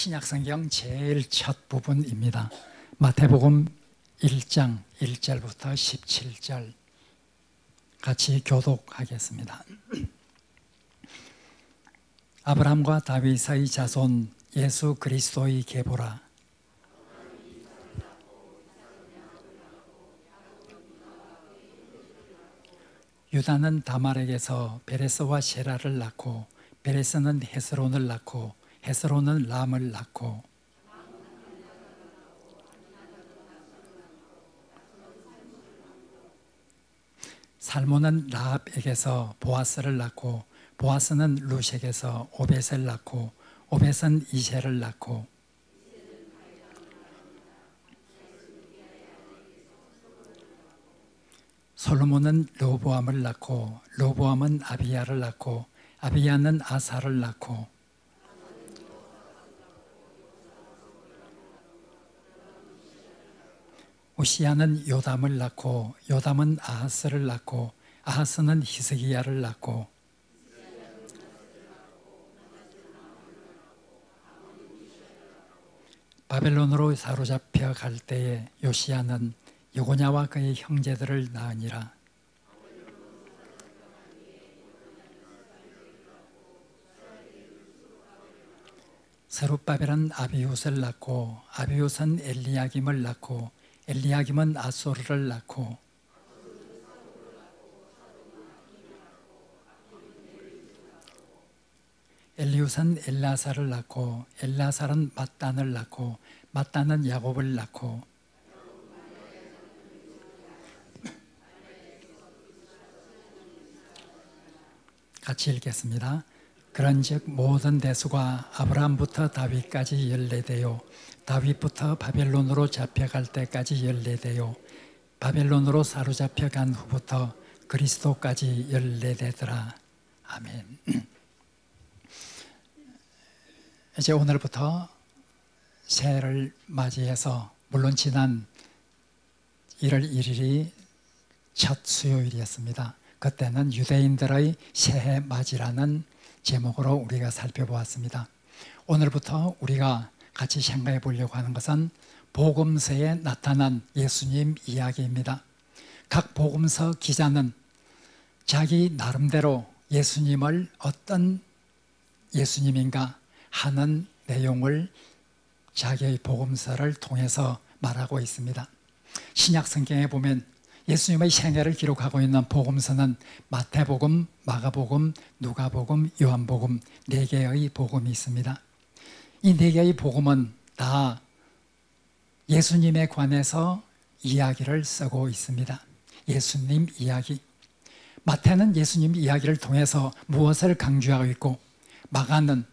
신약성경 제일 첫 부분입니다. 마태복음 1장 1절부터 17절 같이 교독하겠습니다. 아브라함과 다윗의 자손 예수 그리스도의 계보라. 유다는 다말에게서 베레스와 세라를 낳고 베레스는 헤스론을 낳고 헤스론은 람을 낳고 살몬은 라합에게서 보아스를 낳고 보아스는 루sek에서 오벳을 낳고 오벳은 이새를 낳고 솔로몬은 르호보암을 낳고 르호보암은 아비야를 낳고 아비야는 아사를 낳고 우시야는 요담을 낳고 요담은 아하스를 낳고 아하스는 히스기야를 낳고 바벨론으로 사로잡혀 갈 때에 요시야는 여고냐와 그의 형제들을 낳으니라. 스룹바벨은 아비훗을 낳고 아비훗은 엘리야김을 낳고 엘리야김은 아소르를 낳고 엘리훗은 엘라사를 낳고 엘라사는 mat단을 낳고 mat단은 야곱을 낳고 같이 읽겠습니다. 그런즉 모든 대수가 아브라함부터 다윗까지 14대요 다윗부터 바벨론으로 잡혀갈 때까지 14대요 바벨론으로 사로잡혀 간 후부터 그리스도까지 14대더라. 아멘. 이제 오늘부터 새해를 맞이해서 물론 지난 1월 1일이 첫 수요일이었습니다. 그때는 유대인들의 새해 맞이라는 제목으로 우리가 살펴보았습니다. 오늘부터 우리가 같이 생각해 보려고 하는 것은 복음서에 나타난 예수님 이야기입니다. 각 복음서 기자는 자기 나름대로 예수님을 어떤 예수님인가 하는 내용을 자기의 복음서를 통해서 말하고 있습니다. 신약 성경에 보면 예수님의 생애를 기록하고 있는 복음서는 마태복음, 마가복음, 누가복음, 요한복음 4개의 복음이 있습니다. 이 4개의 복음은 다 예수님에 관해서 이야기를 쓰고 있습니다. 예수님 이야기. 마태는 예수님 이야기를 통해서 무엇을 강조하고 있고 마가는,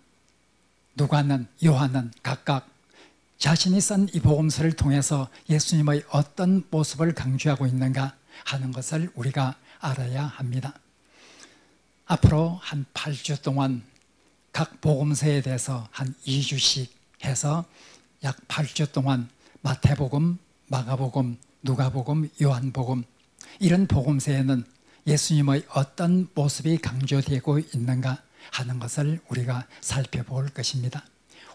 누가는, 요한은 각각 자신이 쓴 이 복음서를 통해서 예수님의 어떤 모습을 강조하고 있는가 하는 것을 우리가 알아야 합니다. 앞으로 한 8주 동안 각 복음서에 대해서 한 2주씩 해서 약 8주 동안 마태복음, 마가복음, 누가복음, 요한복음 이런 복음서에는 예수님의 어떤 모습이 강조되고 있는가 하는 것을 우리가 살펴볼 것입니다.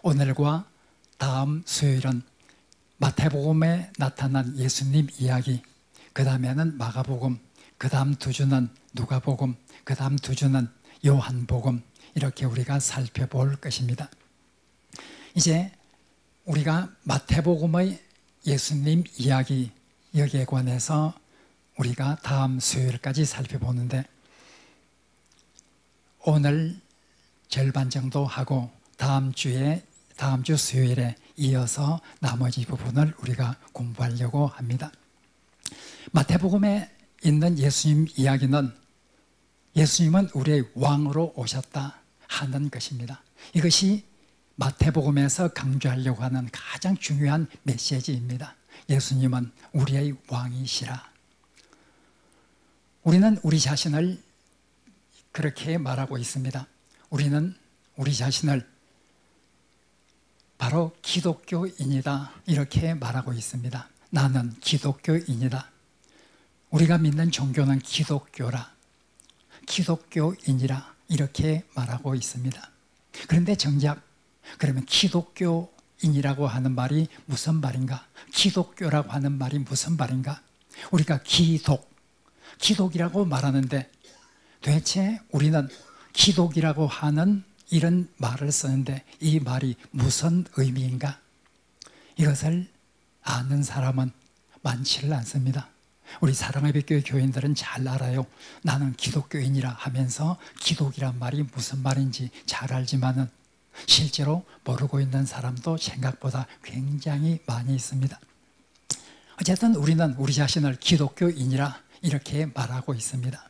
오늘과 다음 수요일은 마태복음에 나타난 예수님 이야기, 그 다음에는 마가복음, 그 다음 2주는 누가복음, 그 다음 2주는 요한복음 이렇게 우리가 살펴볼 것입니다. 이제 우리가 마태복음의 예수님 이야기 여기에 관해서 우리가 다음 수요일까지 살펴보는데 오늘 절반 정도 하고 다음 주 수요일에 이어서 나머지 부분을 우리가 공부하려고 합니다. 마태복음에 있는 예수님 이야기는 예수님은 우리의 왕으로 오셨다 하는 것입니다. 이것이 마태복음에서 강조하려고 하는 가장 중요한 메시지입니다. 예수님은 우리의 왕이시라. 우리는 우리 자신을 그렇게 말하고 있습니다. 우리는 우리 자신을 바로 기독교인이다 이렇게 말하고 있습니다. 나는 기독교인이다. 우리가 믿는 종교는 기독교라. 기독교인이라 이렇게 말하고 있습니다. 그런데 정작 그러면 기독교인이라고 하는 말이 무슨 말인가? 기독교라고 하는 말이 무슨 말인가? 우리가 기독이라고 말하는데 도대체 우리는 기독이라고 하는 이런 말을 쓰는데 이 말이 무슨 의미인가? 이것을 아는 사람은 많지를 않습니다. 우리 사랑의백교회 교인들은 잘 알아요. 나는 기독교인이라 하면서 기독이란 말이 무슨 말인지 잘 알지만은 실제로 모르고 있는 사람도 생각보다 굉장히 많이 있습니다. 어쨌든 우리는 우리 자신을 기독교인이라 이렇게 말하고 있습니다.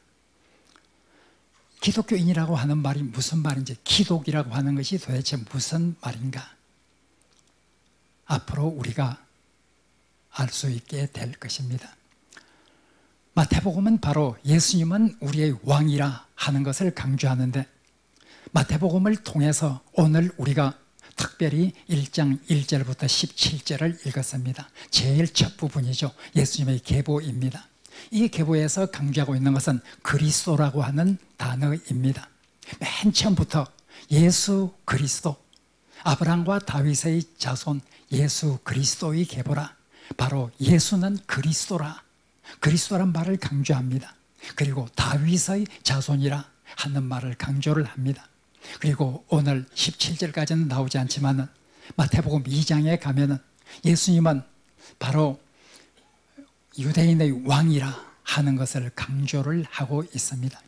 기독교인이라고 하는 말이 무슨 말인지, 기독이라고 하는 것이 도대체 무슨 말인가? 앞으로 우리가 알 수 있게 될 것입니다. 마태복음은 바로 예수님은 우리의 왕이라 하는 것을 강조하는데 마태복음을 통해서 오늘 우리가 특별히 1장 1절부터 17절을 읽었습니다. 제일 첫 부분이죠. 예수님의 계보입니다. 이 계보에서 강조하고 있는 것은 그리스도라고 하는 단어입니다. 맨 처음부터 예수 그리스도, 아브라함과 다윗의 자손 예수 그리스도의 계보라. 바로 예수는 그리스도라. 그리스도란 말을 강조합니다. 그리고 다윗의 자손이라 하는 말을 강조를 합니다. 그리고 오늘 17절까지는 나오지 않지만 마태복음 2장에 가면은 예수님은 바로 유대인의 왕이라 하는 것을 강조를 하고 있습니다.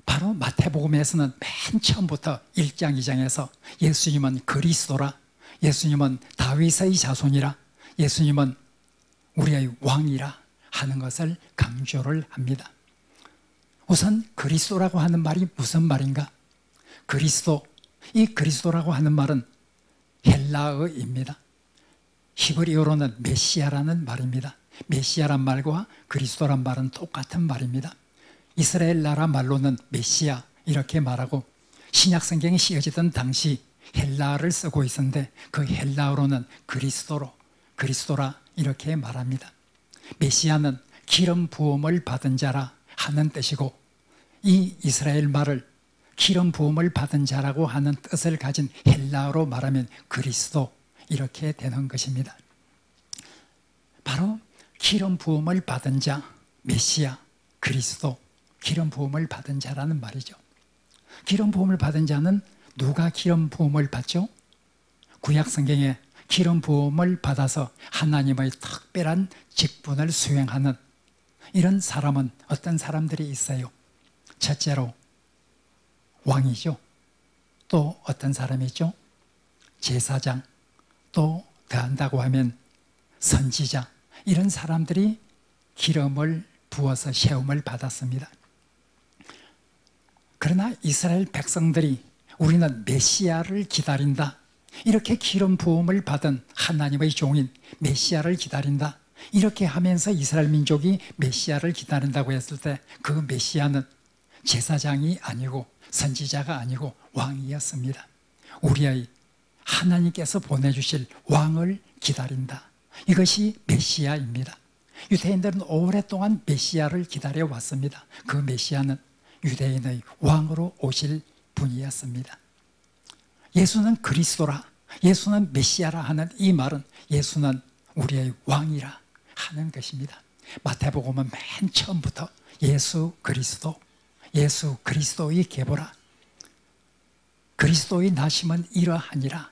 바로 마태복음에서는 맨 처음부터 1장 2장에서 예수님은 그리스도라, 예수님은 다윗의 자손이라, 예수님은 우리의 왕이라 하는 것을 강조를 합니다. 우선 그리스도라고 하는 말이 무슨 말인가? 그리스도, 이 그리스도라고 하는 말은 헬라어입니다. 히브리어로는 메시아라는 말입니다. 메시아란 말과 그리스도란 말은 똑같은 말입니다. 이스라엘 나라 말로는 메시아 이렇게 말하고 신약성경이 씌어지던 당시 헬라어를 쓰고 있었는데 그 헬라어로는 그리스도라 이렇게 말합니다. 메시아는 기름 부음을 받은 자라 하는 뜻이고 이 이스라엘 말을 기름 부음을 받은 자라고 하는 뜻을 가진 헬라어로 말하면 그리스도 이렇게 되는 것입니다. 바로 기름 부음을 받은 자, 메시아, 그리스도, 기름 부음을 받은 자라는 말이죠. 기름 부음을 받은 자는 누가 기름 부음을 받죠? 구약 성경에 기름 부음을 받아서 하나님의 특별한 직분을 수행하는 이런 사람은 어떤 사람들이 있어요? 첫째로 왕이죠. 또 어떤 사람이죠? 제사장. 또 더한다고 하면 선지자. 이런 사람들이 기름을 부어서 세움을 받았습니다. 그러나 이스라엘 백성들이 우리는 메시아를 기다린다. 이렇게 기름 부음을 받은 하나님의 종인 메시아를 기다린다. 이렇게 하면서 이스라엘 민족이 메시아를 기다린다고 했을 때 그 메시아는 제사장이 아니고 선지자가 아니고 왕이었습니다. 우리의 하나님께서 보내주실 왕을 기다린다. 이것이 메시아입니다. 유대인들은 오랫동안 메시아를 기다려왔습니다. 그 메시아는 유대인의 왕으로 오실 분이었습니다. 예수는 그리스도라, 예수는 메시아라 하는 이 말은 예수는 우리의 왕이라 하는 것입니다. 마태복음은 맨 처음부터 예수 그리스도, 예수 그리스도의 계보라, 그리스도의 나심은 이러하니라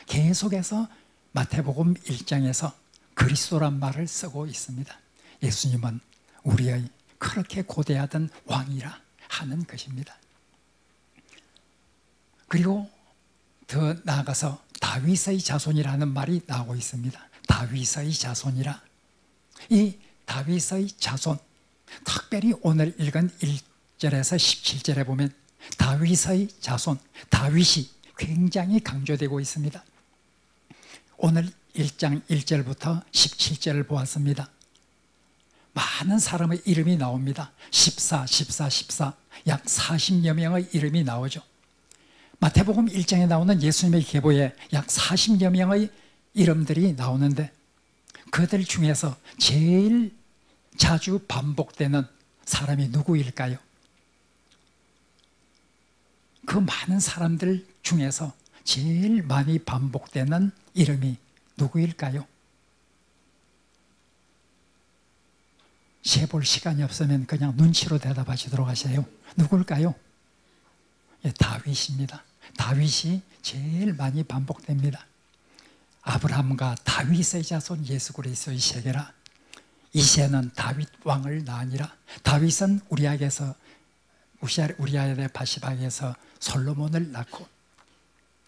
계속해서 마태복음 1장에서 그리스도란 말을 쓰고 있습니다. 예수님은 우리의 그렇게 고대하던 왕이라 하는 것입니다. 그리고 더 나아가서 다윗의 자손이라는 말이 나오고 있습니다. 다윗의 자손이라. 이 다윗의 자손, 특별히 오늘 읽은 1절에서 17절에 보면 다윗의 자손, 다윗이 굉장히 강조되고 있습니다. 오늘 1장 1절부터 17절을 보았습니다. 많은 사람의 이름이 나옵니다. 14 약 40여 명의 이름이 나오죠. 마태복음 1장에 나오는 예수님의 계보에 약 40여 명의 이름들이 나오는데 그들 중에서 제일 자주 반복되는 사람이 누구일까요? 그 많은 사람들 중에서 제일 많이 반복되는 이름이 누구일까요? 세볼 시간이 없으면 그냥 눈치로 대답하시도록 하세요. 누굴까요? 예, 다윗입니다. 다윗이 제일 많이 반복됩니다. 아브라함과 다윗의 자손 예수 그리스도의 세계라. 이새는 다윗 왕을 낳으니라. 다윗은 우리아에서 바시박에서 솔로몬을 낳고,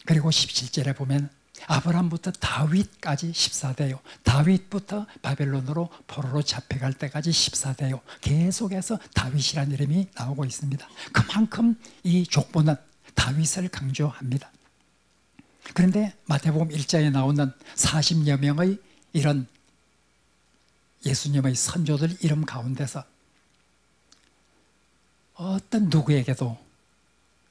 그리고 17절에 보면 아브라함부터 다윗까지 14대요. 다윗부터 바벨론으로 포로로 잡혀갈 때까지 14대요. 계속해서 다윗이라는 이름이 나오고 있습니다. 그만큼 이 족보는 다윗을 강조합니다. 그런데 마태복음 1장에 나오는 40여 명의 이런 예수님의 선조들 이름 가운데서 어떤 누구에게도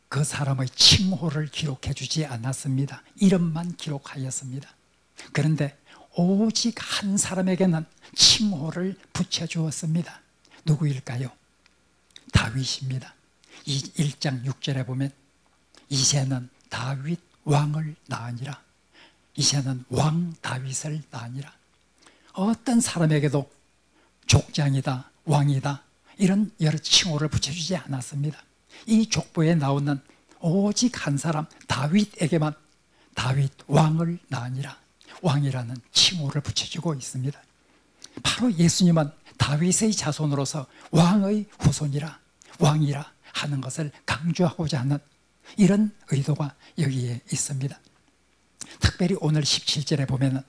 그 사람의 칭호를 기록해 주지 않았습니다. 이름만 기록하였습니다. 그런데 오직 한 사람에게는 칭호를 붙여주었습니다. 누구일까요? 다윗입니다. 1장 6절에 보면 이새는 다윗 왕을 낳으니라. 이새는 왕 다윗을 낳으니라. 어떤 사람에게도 족장이다, 왕이다, 이런 여러 칭호를 붙여주지 않았습니다. 이 족보에 나오는 오직 한 사람 다윗에게만 다윗 왕을 낳으니라, 왕이라는 칭호를 붙여주고 있습니다. 바로 예수님은 다윗의 자손으로서 왕의 후손이라, 왕이라 하는 것을 강조하고자 하는 이런 의도가 여기에 있습니다. 특별히 오늘 17절에 보면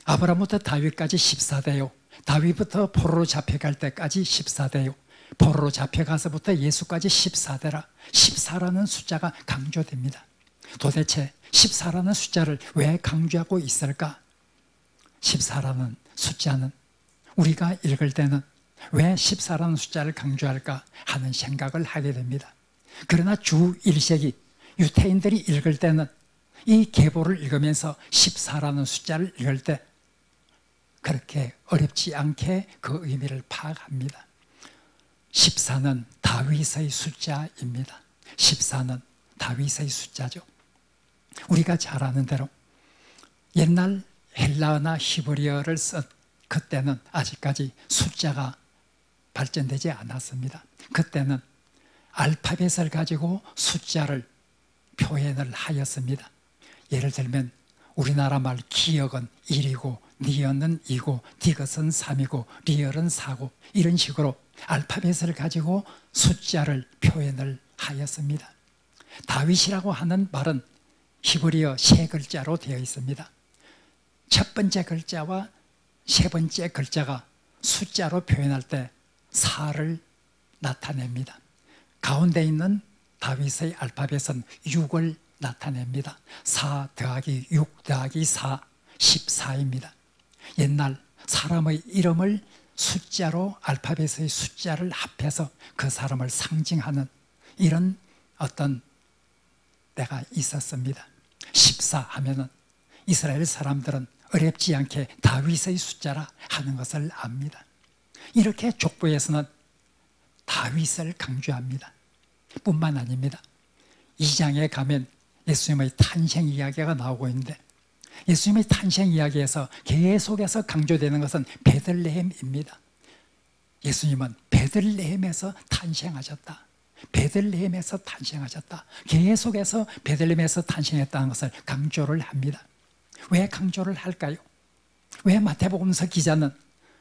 아브라함부터 다윗까지 14대요. 다윗부터 포로로 잡혀갈 때까지 14대요. 포로로 잡혀가서부터 예수까지 14대라. 14라는 숫자가 강조됩니다. 도대체 14라는 숫자를 왜 강조하고 있을까? 14라는 숫자는 우리가 읽을 때는 왜 14라는 숫자를 강조할까 하는 생각을 하게 됩니다. 그러나 주 1세기 유태인들이 읽을 때는 이 계보를 읽으면서 14라는 숫자를 읽을 때 그렇게 어렵지 않게 그 의미를 파악합니다. 14는 다윗의 숫자입니다. 14는 다윗의 숫자죠. 우리가 잘 아는 대로 옛날 헬라어나 히브리어를 쓴 그때는 아직까지 숫자가 발전되지 않았습니다. 그때는 알파벳을 가지고 숫자를 표현을 하였습니다. 예를 들면 우리나라 말 기역은 1이고 니언은 2고 디귿은 3이고 리얼은 4고 이런 식으로 알파벳을 가지고 숫자를 표현을 하였습니다. 다윗이라고 하는 말은 히브리어 3글자로 되어 있습니다. 첫 번째 글자와 세 번째 글자가 숫자로 표현할 때 4를 나타냅니다. 가운데 있는 다윗의 알파벳은 6을 나타냅니다. 4 더하기 6 더하기 4, 14입니다. 옛날 사람의 이름을 숫자로 알파벳의 숫자를 합해서 그 사람을 상징하는 이런 어떤 때가 있었습니다. 14 하면은 이스라엘 사람들은 어렵지 않게 다윗의 숫자라 하는 것을 압니다. 이렇게 족보에서는 다윗을 강조합니다. 뿐만 아닙니다. 2장에 가면 예수님의 탄생 이야기가 나오고 있는데 예수님의 탄생 이야기에서 계속해서 강조되는 것은 베들레헴입니다. 예수님은 베들레헴에서 탄생하셨다. 베들레헴에서 탄생하셨다. 계속해서 베들레헴에서 탄생했다는 것을 강조를 합니다. 왜 강조를 할까요? 왜 마태복음서 기자는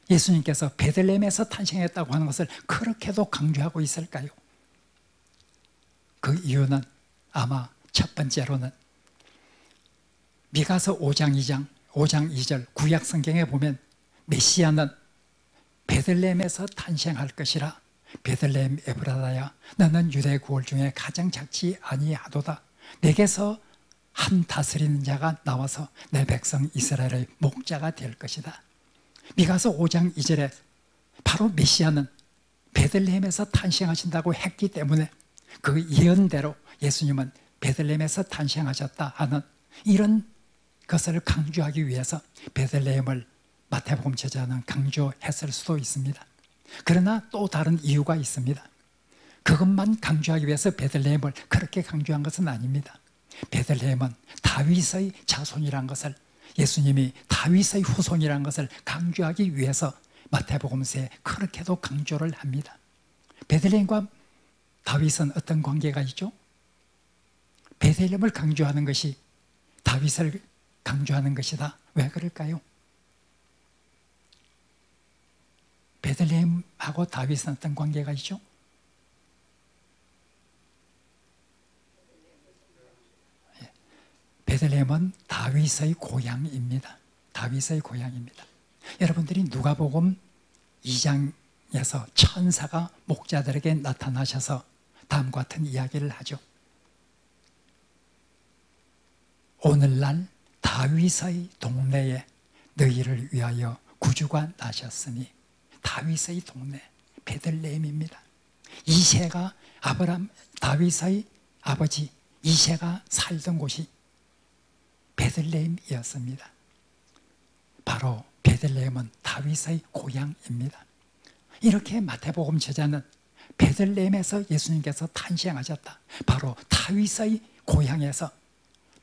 예수님께서 베들레헴에서 탄생했다고 하는 것을 그렇게도 강조하고 있을까요? 그 이유는 아마 첫 번째로는 미가서 5장 2절 구약 성경에 보면 메시아는 베들레헴에서 탄생할 것이라. 베들레헴 에브라다야 너는 유대 구월 중에 가장 작지 아니하도다. 내게서 한 다스리는 자가 나와서 내 백성 이스라엘의 목자가 될 것이다. 미가서 5장 2절에 바로 메시아는 베들레헴에서 탄생하신다고 했기 때문에 그 예언대로 예수님은 베들레헴에서 탄생하셨다 하는 이런 것을 강조하기 위해서 베들레헴을 마태복음 저자는 강조했을 수도 있습니다. 그러나 또 다른 이유가 있습니다. 그것만 강조하기 위해서 베들레헴을 그렇게 강조한 것은 아닙니다. 베들레헴은 다윗의 자손이란 것을, 예수님이 다윗의 후손이라는 것을 강조하기 위해서 마태복음서에 그렇게도 강조를 합니다. 베들레헴과 다윗은 어떤 관계가 있죠? 베들레헴을 강조하는 것이 다윗을 강조하는 것이다. 왜 그럴까요? 베들레헴하고 다윗은 어떤 관계가 있죠? 베들레헴은 다윗의 고향입니다. 다윗의 고향입니다. 여러분들이 누가복음 2장에서 천사가 목자들에게 나타나셔서 다음과 같은 이야기를 하죠. 오늘날 다윗의 동네에 너희를 위하여 구주가 나셨으니, 다윗의 동네 베들레헴입니다. 이새가 다윗의 아버지 이새가 살던 곳이 베들레헴이었습니다. 바로 베들레헴은 다윗의 고향입니다. 이렇게 마태복음 저자는 베들레헴에서 예수님께서 탄생하셨다, 바로 다윗의 고향에서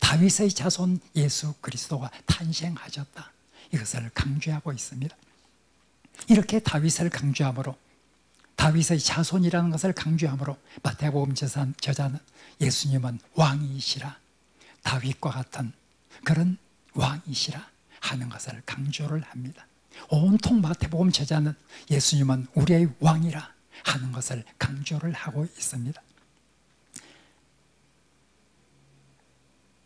다윗의 자손 예수 그리스도가 탄생하셨다, 이것을 강조하고 있습니다. 이렇게 다윗을 강조함으로, 다윗의 자손이라는 것을 강조함으로 마태복음 저자는 예수님은 왕이시라, 다윗과 같은 그런 왕이시라 하는 것을 강조를 합니다. 온통 마태복음 저자는 예수님은 우리의 왕이라 하는 것을 강조를 하고 있습니다.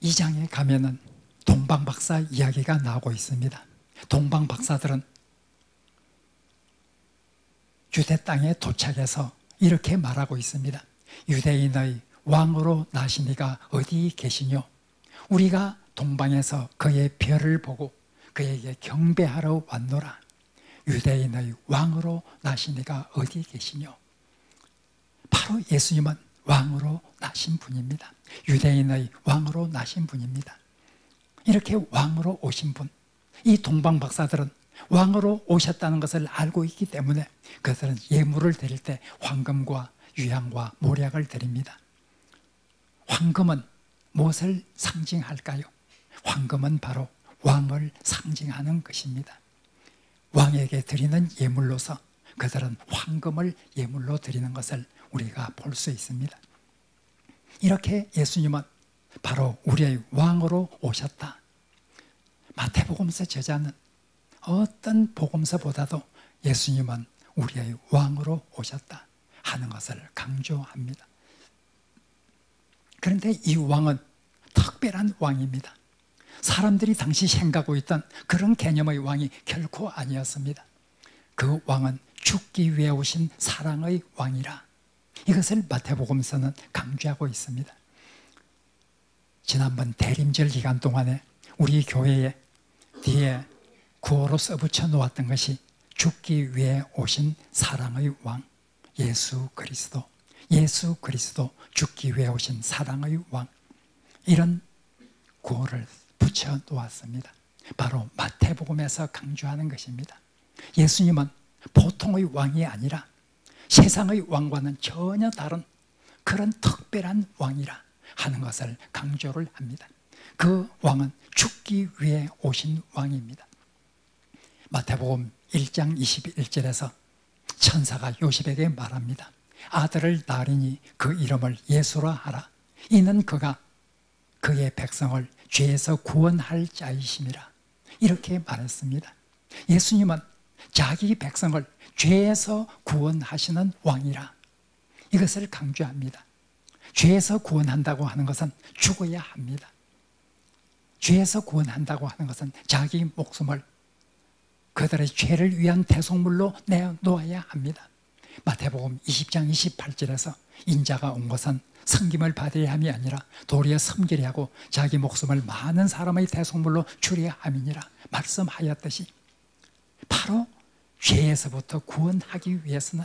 2장에 가면은 동방박사 이야기가 나오고 있습니다. 동방박사들은 유대 땅에 도착해서 이렇게 말하고 있습니다. 유대인의 왕으로 나신 이가 어디 계시뇨? 우리가 동방에서 그의 별을 보고 그에게 경배하러 왔노라. 유대인의 왕으로 나신 이가 어디 계시뇨? 바로 예수님은 왕으로 나신 분입니다. 유대인의 왕으로 나신 분입니다. 이렇게 왕으로 오신 분, 이 동방박사들은 왕으로 오셨다는 것을 알고 있기 때문에 그들은 예물을 드릴 때 황금과 유향과 모략을 드립니다. 황금은 무엇을 상징할까요? 황금은 바로 왕을 상징하는 것입니다. 왕에게 드리는 예물로서 그들은 황금을 예물로 드리는 것을 우리가 볼 수 있습니다. 이렇게 예수님은 바로 우리의 왕으로 오셨다. 마태복음서 저자는 어떤 복음서보다도 예수님은 우리의 왕으로 오셨다 하는 것을 강조합니다. 그런데 이 왕은 특별한 왕입니다. 사람들이 당시 생각하고 있던 그런 개념의 왕이 결코 아니었습니다. 그 왕은 죽기 위해 오신 사랑의 왕이라, 이것을 마태복음서는 강조하고 있습니다. 지난번 대림절 기간 동안에 우리 교회에 뒤에 구호로 써붙여 놓았던 것이 죽기 위해 오신 사랑의 왕 예수 그리스도, 예수 그리스도 죽기 위해 오신 사랑의 왕, 이런 구호를 붙여 놓았습니다. 바로 마태복음에서 강조하는 것입니다. 예수님은 보통의 왕이 아니라 세상의 왕과는 전혀 다른 그런 특별한 왕이라 하는 것을 강조를 합니다. 그 왕은 죽기 위해 오신 왕입니다. 마태복음 1장 21절에서 천사가 요셉에게 말합니다. 아들을 낳으리니 그 이름을 예수라 하라. 이는 그가 그의 백성을 죄에서 구원할 자이심이라. 이렇게 말했습니다. 예수님은 자기 백성을 죄에서 구원하시는 왕이라, 이것을 강조합니다. 죄에서 구원한다고 하는 것은 죽어야 합니다. 죄에서 구원한다고 하는 것은 자기 목숨을 그들의 죄를 위한 대속물로 내놓아야 합니다. 마태복음 20장 28절에서 인자가 온 것은 섬김을 받아야 함이 아니라 도리어 섬기려 하고 자기 목숨을 많은 사람의 대속물로 주려 함이니라 말씀하였듯이, 바로 죄에서부터 구원하기 위해서는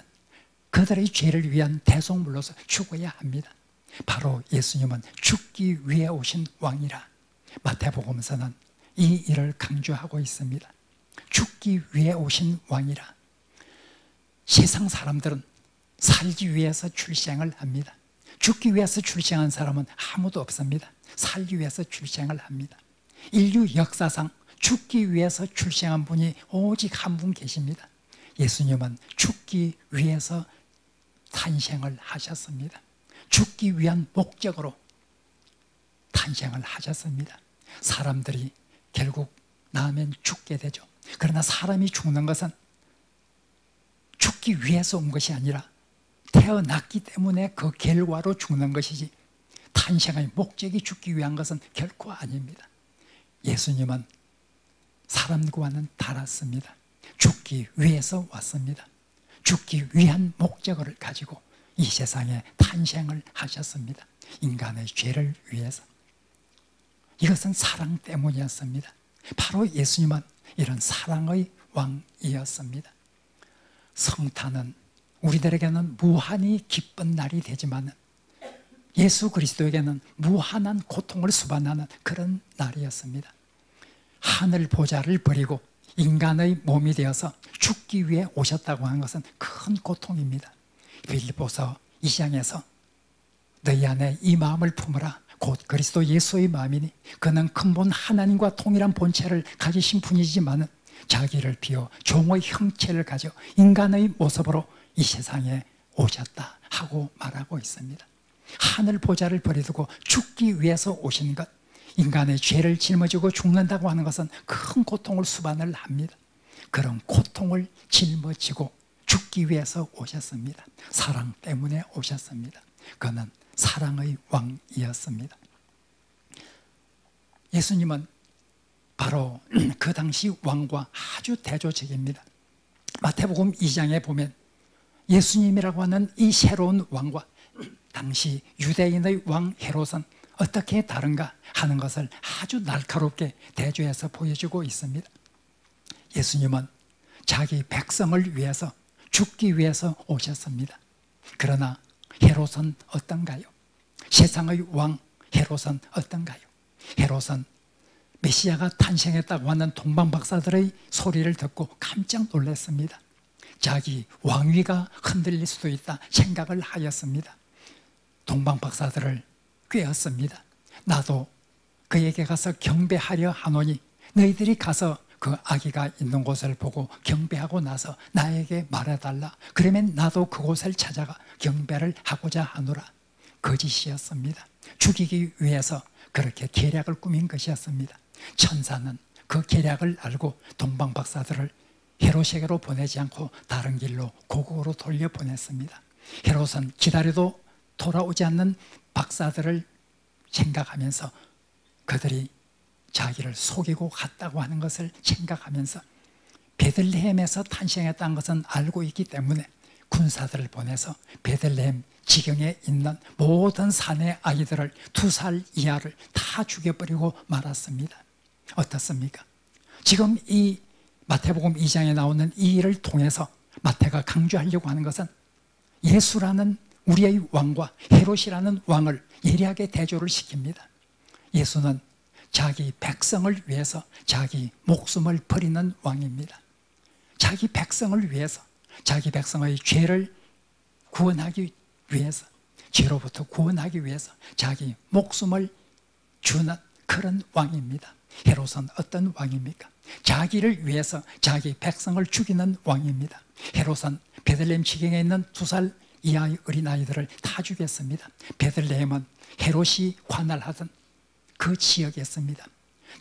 그들의 죄를 위한 대속물로서 죽어야 합니다. 바로 예수님은 죽기 위해 오신 왕이라 마태복음서는 이 일을 강조하고 있습니다. 죽기 위해 오신 왕이라. 세상 사람들은 살기 위해서 출생을 합니다. 죽기 위해서 출생한 사람은 아무도 없습니다. 살기 위해서 출생을 합니다. 인류 역사상 죽기 위해서 출생한 분이 오직 한 분 계십니다. 예수님은 죽기 위해서 탄생을 하셨습니다. 죽기 위한 목적으로 탄생을 하셨습니다. 사람들이 결국 나면 죽게 되죠. 그러나 사람이 죽는 것은 죽기 위해서 온 것이 아니라 태어났기 때문에 그 결과로 죽는 것이지, 탄생의 목적이 죽기 위한 것은 결코 아닙니다. 예수님은 사람과는 달랐습니다. 죽기 위해서 왔습니다. 죽기 위한 목적을 가지고 이 세상에 탄생을 하셨습니다. 인간의 죄를 위해서. 이것은 사랑 때문이었습니다. 바로 예수님은 이런 사랑의 왕이었습니다. 성탄은 우리들에게는 무한히 기쁜 날이 되지만 예수 그리스도에게는 무한한 고통을 수반하는 그런 날이었습니다. 하늘 보좌를 버리고 인간의 몸이 되어서 죽기 위해 오셨다고 하는 것은 큰 고통입니다. 빌립보서 2장에서 너희 안에 이 마음을 품으라 곧 그리스도 예수의 마음이니 그는 근본 하나님과 동일한 본체를 가지신 분이지만 자기를 비워 종의 형체를 가져 인간의 모습으로 이 세상에 오셨다 하고 말하고 있습니다. 하늘 보좌를 버리두고 죽기 위해서 오신 것, 인간의 죄를 짊어지고 죽는다고 하는 것은 큰 고통을 수반을 합니다. 그런 고통을 짊어지고 죽기 위해서 오셨습니다. 사랑 때문에 오셨습니다. 그는 사랑의 왕이었습니다. 예수님은 바로 그 당시 왕과 아주 대조적입니다. 마태복음 2장에 보면 예수님이라고 하는 이 새로운 왕과 당시 유대인의 왕 헤롯은 어떻게 다른가 하는 것을 아주 날카롭게 대조해서 보여주고 있습니다. 예수님은 자기 백성을 위해서 죽기 위해서 오셨습니다. 그러나 헤롯은 어떤가요? 세상의 왕 헤롯은 어떤가요? 헤롯은 메시아가 탄생했다고 하는 동방박사들의 소리를 듣고 깜짝 놀랐습니다. 자기 왕위가 흔들릴 수도 있다 생각을 하였습니다. 동방박사들을 꾀었습니다. 나도 그에게 가서 경배하려 하노니 너희들이 가서 그 아기가 있는 곳을 보고 경배하고 나서 나에게 말해달라. 그러면 나도 그곳을 찾아가 경배를 하고자 하노라. 거짓이었습니다. 죽이기 위해서 그렇게 계략을 꾸민 것이었습니다. 천사는 그 계략을 알고 동방박사들을 헤롯에게로 보내지 않고 다른 길로 고국으로 돌려보냈습니다. 헤롯은 기다려도 돌아오지 않는 박사들을 생각하면서 그들이 자기를 속이고 갔다고 하는 것을 생각하면서 베들레헴에서 탄생했다는 것은 알고 있기 때문에 군사들을 보내서 베들레헴 지경에 있는 모든 사내 아이들을 2살 이하를 다 죽여버리고 말았습니다. 어떻습니까? 지금 이 마태복음 2장에 나오는 이 일을 통해서 마태가 강조하려고 하는 것은 예수라는 우리의 왕과 헤롯이라는 왕을 예리하게 대조를 시킵니다. 예수는 자기 백성을 위해서 자기 목숨을 버리는 왕입니다. 자기 백성을 위해서, 자기 백성의 죄를 구원하기 위해서, 죄로부터 구원하기 위해서 자기 목숨을 주는 그런 왕입니다. 헤롯은 어떤 왕입니까? 자기를 위해서 자기 백성을 죽이는 왕입니다. 헤롯은 베들레헴 지경에 있는 2살 이하의 어린아이들을 다 죽였습니다. 베들레헴은 헤롯이 관할하던 그 지역이었습니다.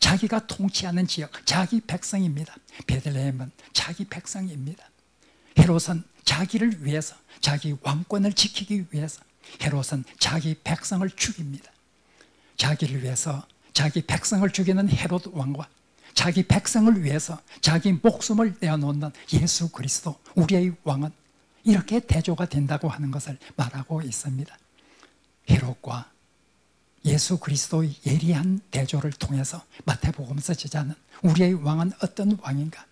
자기가 통치하는 지역, 자기 백성입니다. 베들레헴은 자기 백성입니다. 헤롯은 자기를 위해서, 자기 왕권을 지키기 위해서 헤롯은 자기 백성을 죽입니다. 자기를 위해서 자기 백성을 죽이는 헤롯 왕과 자기 백성을 위해서 자기 목숨을 내어놓는 예수 그리스도 우리의 왕은 이렇게 대조가 된다고 하는 것을 말하고 있습니다. 헤롯과 예수 그리스도의 예리한 대조를 통해서 마태복음서 저자는 우리의 왕은 어떤 왕인가?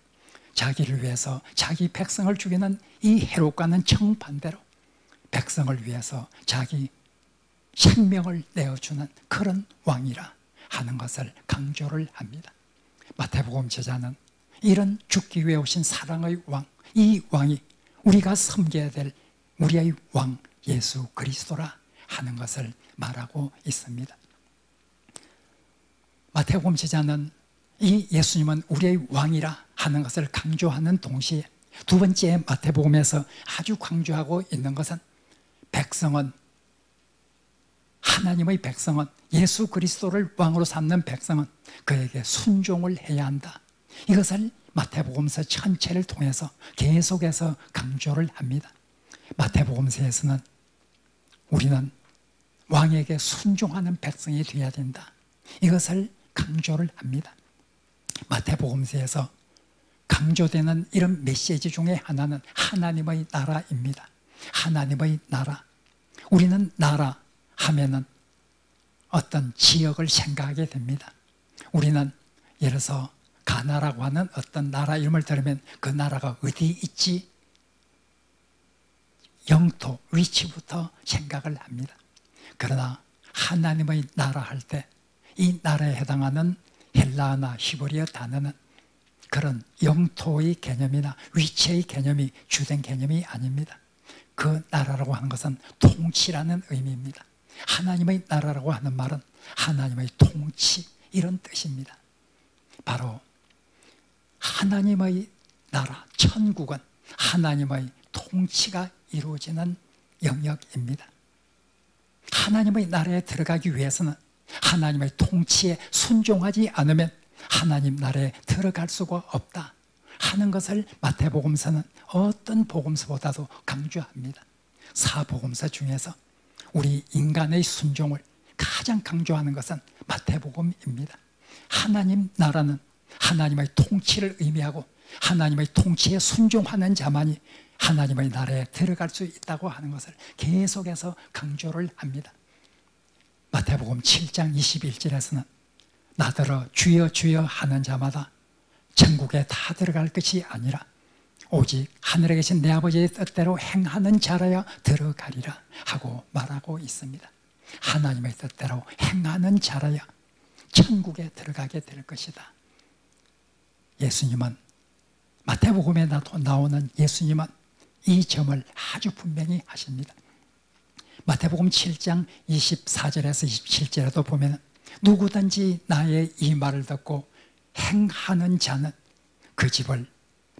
자기를 위해서 자기 백성을 죽이는 이 헤롯과는 정반대로 백성을 위해서 자기 생명을 내어주는 그런 왕이라 하는 것을 강조를 합니다. 마태복음 저자는 이런 죽기 위해 오신 사랑의 왕, 이 왕이 우리가 섬겨야 될 우리의 왕 예수 그리스도라 하는 것을 말하고 있습니다. 마태복음 제자는 이 예수님은 우리의 왕이라 하는 것을 강조하는 동시에 두 번째 마태복음에서 아주 강조하고 있는 것은 백성은, 하나님의 백성은, 예수 그리스도를 왕으로 삼는 백성은 그에게 순종을 해야 한다. 이것을 마태복음서 전체를 통해서 계속해서 강조를 합니다. 마태복음서에서는 우리는 왕에게 순종하는 백성이 되어야 된다. 이것을 강조를 합니다. 마태복음서에서 강조되는 이런 메시지 중에 하나는 하나님의 나라입니다. 하나님의 나라. 우리는 나라 하면은 어떤 지역을 생각하게 됩니다. 우리는 예를 들어서 가나라고 하는 어떤 나라 이름을 들으면 그 나라가 어디 있지? 영토, 위치부터 생각을 합니다. 그러나 하나님의 나라 할 때 이 나라에 해당하는 헬라어나 히브리어 단어는 그런 영토의 개념이나 위치의 개념이 주된 개념이 아닙니다. 그 나라라고 하는 것은 통치라는 의미입니다. 하나님의 나라라고 하는 말은 하나님의 통치, 이런 뜻입니다. 바로 하나님의 나라, 천국은 하나님의 통치가 이루어지는 영역입니다. 하나님의 나라에 들어가기 위해서는 하나님의 통치에 순종하지 않으면 하나님 나라에 들어갈 수가 없다 하는 것을 마태복음서는 어떤 복음서보다도 강조합니다. 사복음서 중에서 우리 인간의 순종을 가장 강조하는 것은 마태복음입니다. 하나님 나라는 하나님의 통치를 의미하고 하나님의 통치에 순종하는 자만이 하나님의 나라에 들어갈 수 있다고 하는 것을 계속해서 강조를 합니다. 마태복음 7장 21절에서는 나더러 주여 주여 하는 자마다 천국에 다 들어갈 것이 아니라 오직 하늘에 계신 내 아버지의 뜻대로 행하는 자라야 들어가리라 하고 말하고 있습니다. 하나님의 뜻대로 행하는 자라야 천국에 들어가게 될 것이다. 예수님은, 마태복음에 나오는 예수님은 이 점을 아주 분명히 하십니다. 마태복음 7장 24절에서 27절에도 보면 누구든지 나의 이 말을 듣고 행하는 자는 그 집을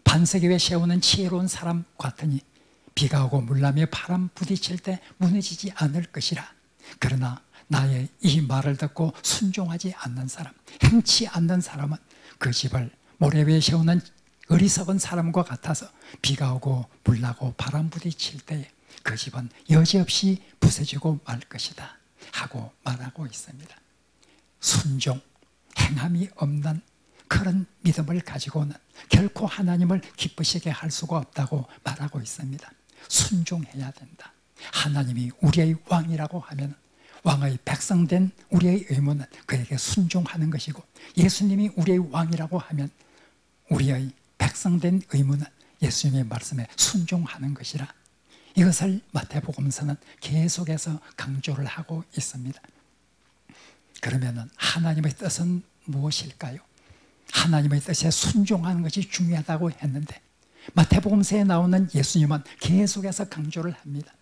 반석 위에 세우는 지혜로운 사람 같으니 비가 오고 물나며 바람 부딪힐 때 무너지지 않을 것이라. 그러나 나의 이 말을 듣고 순종하지 않는 사람, 행치 않는 사람은 그 집을 모래 위에 세우는 어리석은 사람과 같아서 비가 오고 물나고 바람 부딪힐 때에 그 집은 여지없이 부서지고 말 것이다 하고 말하고 있습니다. 순종, 행함이 없는 그런 믿음을 가지고는 결코 하나님을 기쁘시게 할 수가 없다고 말하고 있습니다. 순종해야 된다. 하나님이 우리의 왕이라고 하면 왕의 백성된 우리의 의무는 그에게 순종하는 것이고, 예수님이 우리의 왕이라고 하면 우리의 백성된 의무는 예수님의 말씀에 순종하는 것이라. 이것을 마태복음서는 계속해서 강조를 하고 있습니다. 그러면 하나님의 뜻은 무엇일까요? 하나님의 뜻에 순종하는 것이 중요하다고 했는데 마태복음서에 나오는 예수님은 계속해서 강조를 합니다.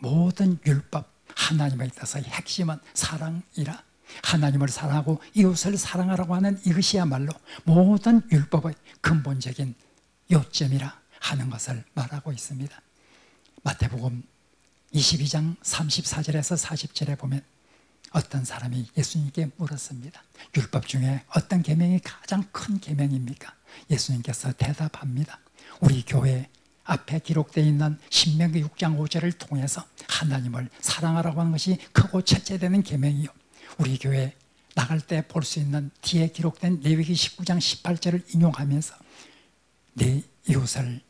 모든 율법, 하나님의 뜻의 핵심은 사랑이라. 하나님을 사랑하고 이웃을 사랑하라고 하는 이것이야말로 모든 율법의 근본적인 요점이라 하는 것을 말하고 있습니다. 마태복음 22장 34절에서 40절에 보면 어떤 사람이 예수님께 물었습니다. 율법 중에 어떤 계명이 가장 큰 계명입니까? 예수님께서 대답합니다. 우리 교회 앞에 기록되어 있는 신명기 6장 5절을 통해서 하나님을 사랑하라고 하는 것이 크고 첫째 되는 계명이요, 우리 교회 나갈 때 볼 수 있는 뒤에 기록된 레위기 19장 18절을 인용하면서 내 이웃을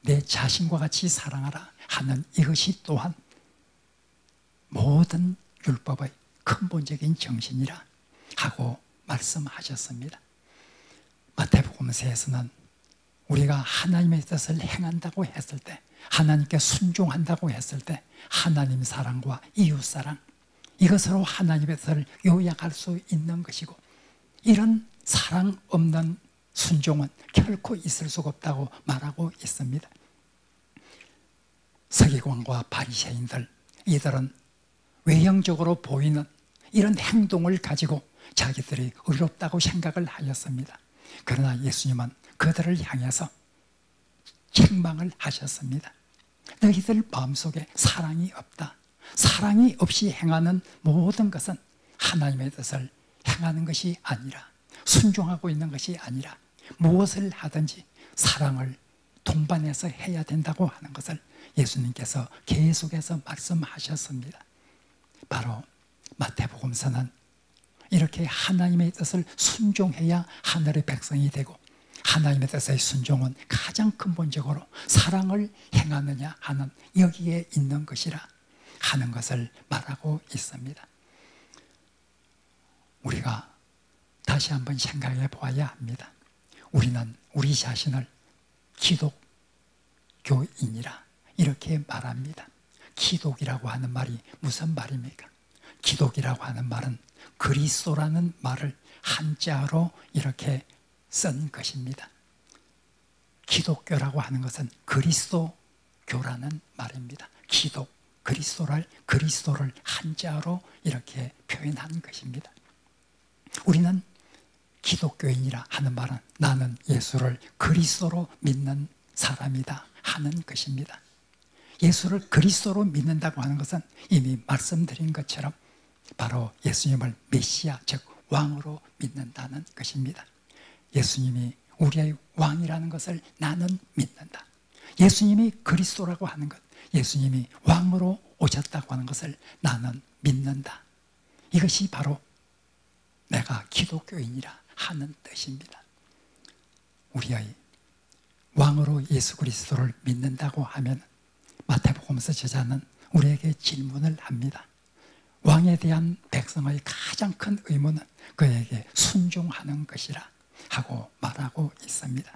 내 자신과 같이 사랑하라 하는 이것이 또한 모든 율법의 근본적인 정신이라 하고 말씀하셨습니다. 마태복음서에서는 우리가 하나님의 뜻을 행한다고 했을 때, 하나님께 순종한다고 했을 때 하나님 사랑과 이웃 사랑, 이것으로 하나님의 뜻을 요약할 수 있는 것이고, 이런 사랑 없는 순종은 결코 있을 수가 없다고 말하고 있습니다. 서기관과 바리새인들, 이들은 외형적으로 보이는 이런 행동을 가지고 자기들이 의롭다고 생각을 하였습니다. 그러나 예수님은 그들을 향해서 책망을 하셨습니다. 너희들 마음속에 사랑이 없다. 사랑이 없이 행하는 모든 것은 하나님의 뜻을 행하는 것이 아니라, 순종하고 있는 것이 아니라, 무엇을 하든지 사랑을 동반해서 해야 된다고 하는 것을 예수님께서 계속해서 말씀하셨습니다. 바로 마태복음서는 이렇게 하나님의 뜻을 순종해야 하늘의 백성이 되고, 하나님의 뜻의 순종은 가장 근본적으로 사랑을 행하느냐 하는 여기에 있는 것이라 하는 것을 말하고 있습니다. 우리가 다시 한번 생각해 보아야 합니다. 우리는 우리 자신을 기독교인이라 이렇게 말합니다. 기독이라고 하는 말이 무슨 말입니까? 기독이라고 하는 말은 그리스도라는 말을 한자로 이렇게 쓴 것입니다. 기독교라고 하는 것은 그리스도교라는 말입니다. 기독, 그리스도를 한자로 이렇게 표현한 것입니다. 우리는 기독교인이라 하는 말은 나는 예수를 그리스도로 믿는 사람이다 하는 것입니다. 예수를 그리스도로 믿는다고 하는 것은 이미 말씀드린 것처럼 바로 예수님을 메시아, 즉 왕으로 믿는다는 것입니다. 예수님이 우리의 왕이라는 것을 나는 믿는다. 예수님이 그리스도라고 하는 것, 예수님이 왕으로 오셨다고 하는 것을 나는 믿는다. 이것이 바로 내가 기독교인이라 하는 뜻입니다. 우리의 왕으로 예수 그리스도를 믿는다고 하면 마태복음서 저자는 우리에게 질문을 합니다. 왕에 대한 백성의 가장 큰 의무는 그에게 순종하는 것이라 하고 말하고 있습니다.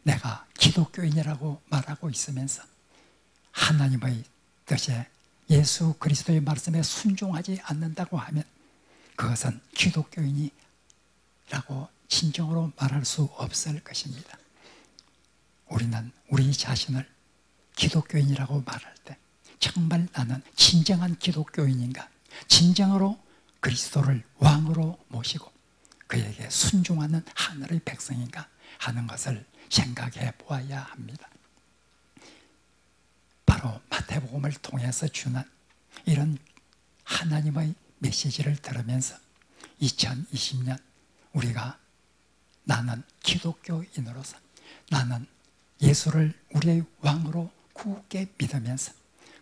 내가 기독교인이라고 말하고 있으면서 하나님의 뜻에 예수 그리스도의 말씀에 순종하지 않는다고 하면 그것은 기독교인이라고 진정으로 말할 수 없을 것입니다. 우리는 우리 자신을 기독교인이라고 말할 때 정말 나는 진정한 기독교인인가, 진정으로 그리스도를 왕으로 모시고 그에게 순종하는 하늘의 백성인가 하는 것을 생각해 보아야 합니다. 바로 마태복음을 통해서 주는 이런 하나님의 메시지를 들으면서 2020년 우리가 나는 기독교인으로서 나는 예수를 우리의 왕으로 굳게 믿으면서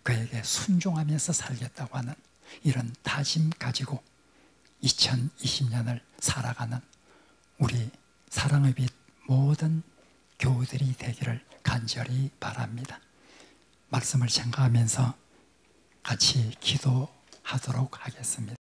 그에게 순종하면서 살겠다고 하는 이런 다짐 가지고 2020년을 살아가는 우리 사랑의 빛 모든 교우들이 되기를 간절히 바랍니다. 말씀을 생각하면서 같이 기도하도록 하겠습니다.